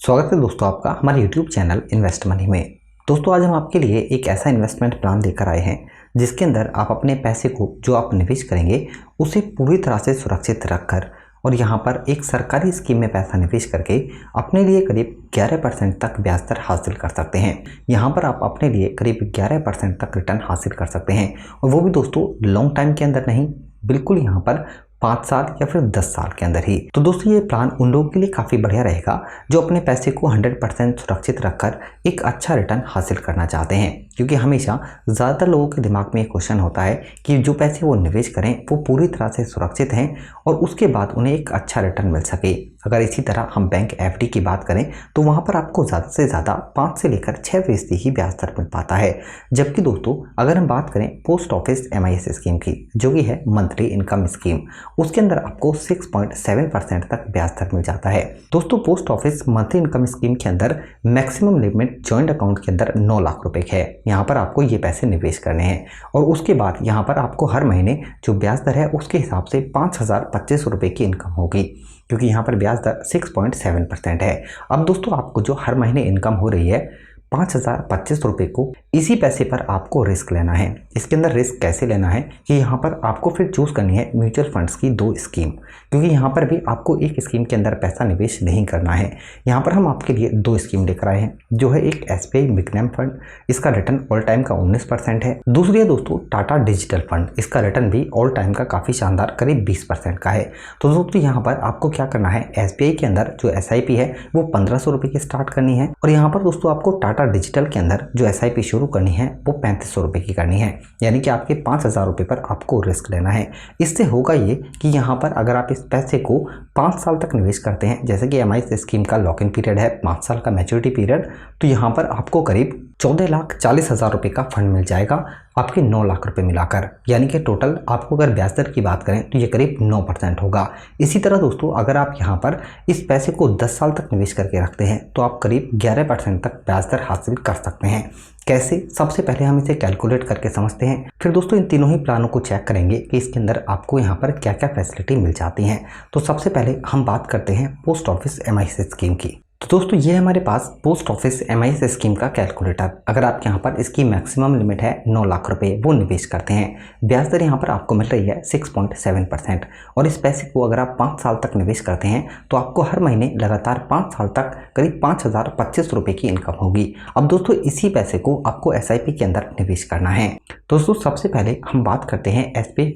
स्वागत है दोस्तों आपका हमारे YouTube चैनल इन्वेस्ट मनी में। दोस्तों आज हम आपके लिए एक ऐसा इन्वेस्टमेंट प्लान लेकर आए हैं जिसके अंदर आप अपने पैसे को जो आप निवेश करेंगे उसे पूरी तरह से सुरक्षित रखकर और यहाँ पर एक सरकारी स्कीम में पैसा निवेश करके अपने लिए करीब 11% तक ब्याज दर हासिल कर सकते हैं। यहाँ पर आप अपने लिए करीब 11% तक रिटर्न हासिल कर सकते हैं और वो भी दोस्तों लॉन्ग टाइम के अंदर नहीं, बिल्कुल यहाँ पर 5 साल या फिर 10 साल के अंदर ही। तो दोस्तों ये प्लान उन लोगों के लिए काफ़ी बढ़िया रहेगा जो अपने पैसे को 100% सुरक्षित रखकर एक अच्छा रिटर्न हासिल करना चाहते हैं, क्योंकि हमेशा ज़्यादातर लोगों के दिमाग में एक क्वेश्चन होता है कि जो पैसे वो निवेश करें वो पूरी तरह से सुरक्षित हैं और उसके बाद उन्हें एक अच्छा रिटर्न मिल सके। अगर इसी तरह हम बैंक एफडी की बात करें तो वहाँ पर आपको ज़्यादा से ज़्यादा 5 से लेकर 6% ही ब्याज दर मिल पाता है। जबकि दोस्तों अगर हम बात करें पोस्ट ऑफिस MIS स्कीम की, जो कि है मंथली इनकम स्कीम, उसके अंदर आपको 6.7% तक ब्याज दर मिल जाता है। दोस्तों post office monthly income scheme के अंदर मैक्सिमम लिमिट जॉइंट अकाउंट के अंदर 9 लाख रुपए है। यहाँ पर आपको ये पैसे निवेश करने हैं और उसके बाद यहाँ पर आपको हर महीने जो ब्याज दर है उसके हिसाब से 5,025 रुपये की इनकम होगी, क्योंकि यहाँ पर ब्याज दर 6.7% है। अब दोस्तों आपको जो हर महीने इनकम हो रही है 5,025 रुपये को, इसी पैसे पर आपको रिस्क लेना है। इसके अंदर रिस्क कैसे लेना है कि यहाँ पर आपको फिर चूज़ करनी है म्यूचुअल फंड्स की 2 स्कीम, क्योंकि यहाँ पर भी आपको एक स्कीम के अंदर पैसा निवेश नहीं करना है। यहाँ पर हम आपके लिए 2 स्कीम लेकर आए हैं, जो है एक SBI मिडकैप फंड, इसका रिटर्न ऑल टाइम का 19% है। दूसरी है दोस्तों टाटा डिजिटल फंड, इसका रिटर्न भी ऑल टाइम का काफ़ी शानदार करीब 20% का है। तो दोस्तों यहाँ पर आपको क्या करना है, SBI के अंदर जो SIP है वो 1,500 रुपये की स्टार्ट करनी है और यहाँ पर दोस्तों आपको टाटा डिजिटल के अंदर जो SIP शुरू करनी है वो 3,500 रुपये की करनी है, यानी कि आपके 5,000 रुपये पर आपको रिस्क लेना है। इससे होगा ये कि यहाँ पर अगर आप इस पैसे को 5 साल तक निवेश करते हैं, जैसे कि MIS स्कीम का लॉक इन पीरियड है 5 साल का मैच्योरिटी पीरियड, तो यहाँ पर आपको करीब 14,40,000 रुपये का फंड मिल जाएगा आपके 9 लाख रुपए मिलाकर, यानी कि टोटल आपको अगर ब्याज दर की बात करें तो ये करीब 9% होगा। इसी तरह दोस्तों अगर आप यहाँ पर इस पैसे को 10 साल तक निवेश करके रखते हैं तो आप करीब 11% तक ब्याज दर हासिल कर सकते हैं। कैसे? सबसे पहले हम इसे कैलकुलेट करके समझते हैं, फिर दोस्तों इन तीनों ही प्लानों को चेक करेंगे कि इसके अंदर आपको यहाँ पर क्या क्या फैसिलिटी मिल जाती हैं। तो सबसे पहले हम बात करते हैं पोस्ट ऑफिस MIS स्कीम की। तो दोस्तों ये हमारे पास पोस्ट ऑफिस MIS स्कीम का कैलकुलेटर। अगर आप यहाँ पर इसकी मैक्सिमम लिमिट है 9 लाख रुपए वो निवेश करते हैं, ब्याज दर यहाँ पर आपको मिल रही है 6.7% और इस पैसे को अगर आप 5 साल तक निवेश करते हैं तो आपको हर महीने लगातार 5 साल तक करीब 5,025 रुपये की इनकम होगी। अब दोस्तों इसी पैसे को आपको SIP के अंदर निवेश करना है। दोस्तों सबसे पहले हम बात करते हैं SBI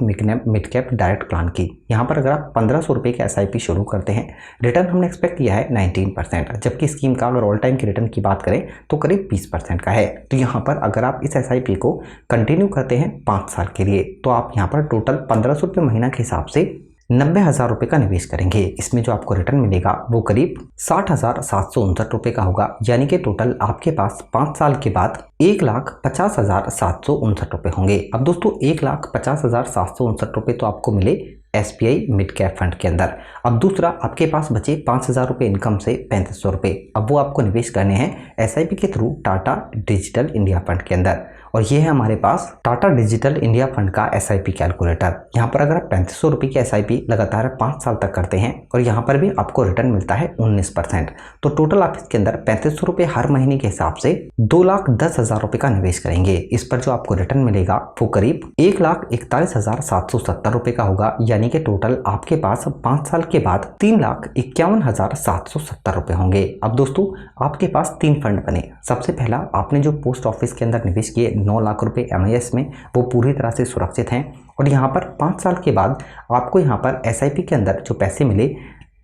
मिडकैप डायरेक्ट प्लान की। यहाँ पर अगर आप 1,500 रुपये के SIP शुरू करते हैं, रिटर्न हमने एक्सपेक्ट किया है 19%, जबकि स्कीम का अगर ऑल टाइम की रिटर्न की बात करें तो करीब 20% का है। तो यहाँ पर अगर आप इस SIP को कंटिन्यू करते हैं 5 साल के लिए तो आप यहाँ पर टोटल 1,500 रुपये महीना के हिसाब से 90,000 रुपये का निवेश करेंगे। इसमें जो आपको रिटर्न मिलेगा वो करीब 60,759 रुपये का होगा, यानी कि टोटल आपके पास 5 साल के बाद 1,50,759 रुपये होंगे। अब दोस्तों 1,50,759 रुपये तो आपको मिले SBI मिडकैप फंड के अंदर। अब दूसरा आपके पास बचे 5,000 रुपये इनकम से 3,500 रुपये, अब वो आपको निवेश करने हैं SIP के through Tata digital India fund के अंदर। और ये है हमारे पास टाटा डिजिटल इंडिया फंड का SIP कैलकुलेटर। यहाँ पर अगर आप 3,500 रुपये की SIP लगातार 5 साल तक करते हैं और यहाँ पर भी आपको रिटर्न मिलता है 19%, तो टोटल आप इसके अंदर 3,500 रुपये हर महीने के हिसाब से 2,10,000 रुपये का निवेश करेंगे। इस पर जो आपको रिटर्न मिलेगा वो करीब 1,41,770 रुपये का होगा, यानी कि टोटल आपके पास 5 साल के बाद 3,51,770 रुपये होंगे। अब दोस्तों आपके पास 3 फंड बने। सबसे पहला आपने जो पोस्ट ऑफिस के अंदर निवेश किए 9 लाख रुपए MIS में, वो पूरी तरह से सुरक्षित हैं और यहाँ पर 5 साल के बाद आपको यहाँ पर SIP के अंदर जो पैसे मिले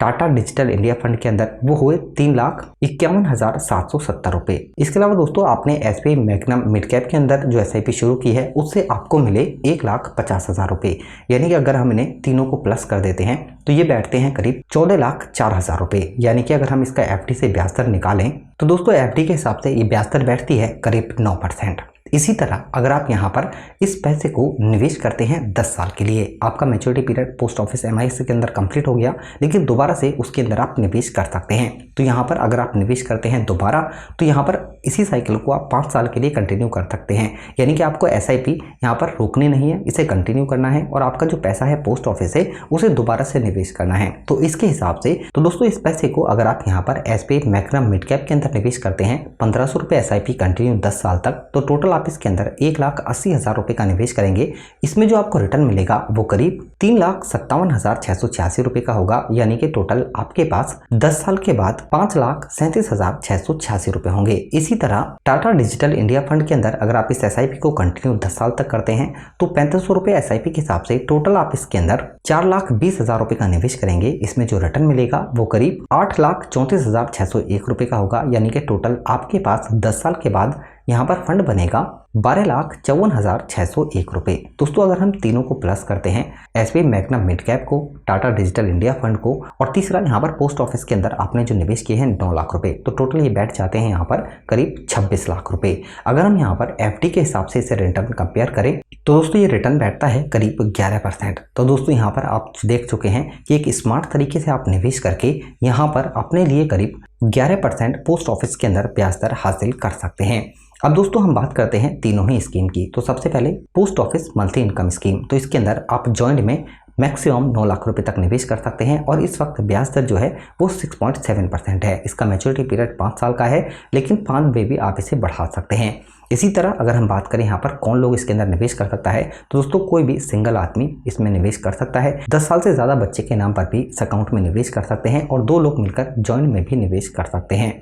टाटा डिजिटल इंडिया फंड के अंदर वो हुए 3,51,770 रुपये। इसके अलावा दोस्तों आपने SBI मिडकैप के अंदर जो SIP शुरू की है उससे आपको मिले 1,50,000 रुपये, यानी कि अगर हम इन्हें तीनों को प्लस कर देते हैं तो ये बैठते हैं करीब 14,04,000 रुपये, यानी कि अगर हम इसका FD से ब्याज दर निकालें तो दोस्तों FD के हिसाब से ये ब्याज दर बैठती है करीब 9%। इसी तरह अगर आप यहाँ पर इस पैसे को निवेश करते हैं 10 साल के लिए, आपका maturity period post office MIS के अंदर कंप्लीट हो गया, लेकिन दोबारा से उसके अंदर आप निवेश कर सकते हैं। तो यहाँ पर अगर आप निवेश करते हैं दोबारा तो यहाँ पर इसी साइकिल को आप 5 साल के लिए कंटिन्यू कर सकते हैं। यानी कि आपको SIP यहाँ पर रोकनी नहीं है, इसे कंटिन्यू करना है और आपका जो पैसा है पोस्ट ऑफिस से उसे दोबारा से निवेश करना है। तो इसके हिसाब से तो दोस्तों इस पैसे को अगर आप यहाँ पर SBI मैग्ना मिड कैप के अंदर निवेश करते हैं 1500 रुपये SIP कंटिन्यू 10 साल तक, तो टोटल आप इसके अंदर 1,80,000 रुपये का निवेश करेंगे। इसमें जो आपको रिटर्न मिलेगा वो करीब 3,57,686 रुपये का होगा। यानी कि टोटल आपके पास 10 साल के बाद 5,37,686 रुपये होंगे। इसी तरह टाटा डिजिटल इंडिया फंड के अंदर अगर आप इस SIP को कंटिन्यू 10 साल तक करते हैं तो 3500 रुपये SIP के हिसाब से टोटल आप इसके अंदर 4,20,000 रुपये का निवेश करेंगे। इसमें जो रिटर्न मिलेगा वो करीब 8,34,601 रुपये का होगा। यानी कि टोटल आपके पास 10 साल के बाद यहाँ पर फंड बनेगा 12,54,601 रुपये। दोस्तों अगर हम तीनों को प्लस करते हैं, SBI मैग्ना मिड कैप को, टाटा डिजिटल इंडिया फंड को और तीसरा यहाँ पर पोस्ट ऑफिस के अंदर आपने जो निवेश किए हैं 9 लाख रुपए, तो टोटल ये बैठ जाते हैं यहाँ पर करीब 26 लाख रुपए। अगर हम यहाँ पर FD के हिसाब से इसे रिटर्न कंपेयर करें तो दोस्तों ये रिटर्न बैठता है करीब 11%। तो दोस्तों यहाँ पर आप देख चुके हैं कि एक स्मार्ट तरीके से आप निवेश करके यहाँ पर अपने लिए करीब 11% पोस्ट ऑफिस के अंदर ब्याज दर हासिल कर सकते हैं। अब दोस्तों हम बात करते हैं तीनों ही स्कीम की। तो सबसे पहले post office monthly income scheme, तो इसके अंदर आप जॉइंट में मैक्सिमम 9 लाख रुपए तक निवेश कर सकते हैं और इस वक्त ब्याज दर जो है वो 6.7% है। इसका मैच्योरिटी पीरियड 5 साल का है, लेकिन 5 वे भी आप इसे बढ़ा सकते हैं। इसी तरह अगर हम बात करें यहाँ पर कौन लोग इसके अंदर निवेश कर सकता है, तो दोस्तों कोई भी सिंगल आदमी इसमें निवेश कर सकता है। 10 साल से ज़्यादा बच्चे के नाम पर भी इस अकाउंट में निवेश कर सकते हैं और 2 लोग मिलकर जॉइंट में भी निवेश कर सकते हैं।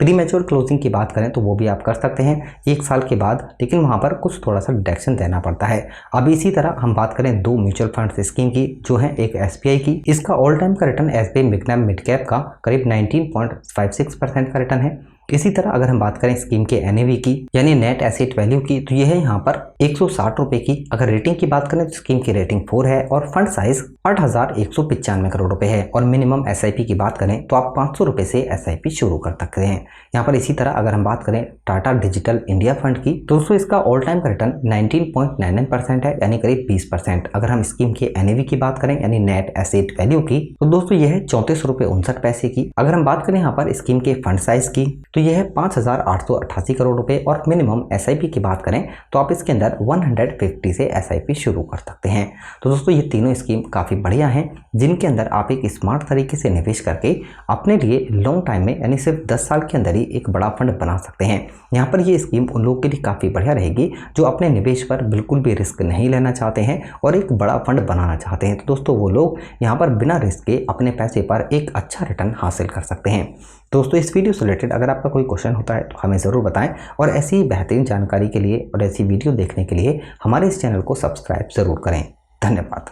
प्री मैच्योर क्लोजिंग की बात करें तो वो भी आप कर सकते हैं 1 साल के बाद, लेकिन वहाँ पर कुछ थोड़ा सा डिडक्शन देना पड़ता है। अब इसी तरह हम बात करें 2 म्यूचुअल फंड स्कीम की, जो है एक SBI की, इसका ऑल टाइम का return SBI Magna mid cap का करीब 19.56% का रिटर्न है। इसी तरह अगर हम बात करें स्कीम के NAV की यानी नेट एसेट वैल्यू की, तो यह है यहाँ पर 160 रुपये की। अगर रेटिंग की बात करें तो स्कीम की रेटिंग 4 है और फंड साइज 8,195 करोड़ रुपए है। और मिनिमम SIP की बात करें तो आप 500 रुपये से SIP शुरू कर सकते हैं यहाँ पर। इसी तरह अगर हम बात करें टाटा डिजिटल इंडिया फंड की, तो दोस्तों इसका ऑल टाइम का रिटर्न 19.99% है, यानी करीब 20%। अगर हम स्कीम के NAV की बात करें यानी नेट एसेट वैल्यू की, तो दोस्तों यह है 34 रुपये 59 पैसे की। अगर हम बात करें यहाँ पर स्कीम के फंड साइज की, तो यह है 5,888 करोड़ रुपए और मिनिमम SIP की बात करें तो आप इसके अंदर 150 से SIP शुरू कर सकते हैं। तो दोस्तों ये तीनों स्कीम काफ़ी बढ़िया हैं, जिनके अंदर आप एक स्मार्ट तरीके से निवेश करके अपने लिए लॉन्ग टाइम में यानी सिर्फ 10 साल के अंदर ही एक बड़ा फंड बना सकते हैं। यहाँ पर ये स्कीम उन लोगों के लिए काफ़ी बढ़िया रहेगी जो अपने निवेश पर बिल्कुल भी रिस्क नहीं लेना चाहते हैं और एक बड़ा फंड बनाना चाहते हैं। तो दोस्तों वो लोग यहाँ पर बिना रिस्क के अपने पैसे पर एक अच्छा रिटर्न हासिल कर सकते हैं। दोस्तों इस वीडियो से रिलेटेड अगर आपका कोई क्वेश्चन होता है तो हमें ज़रूर बताएं और ऐसी बेहतरीन जानकारी के लिए और ऐसी वीडियो देखने के लिए हमारे इस चैनल को सब्सक्राइब ज़रूर करें। धन्यवाद।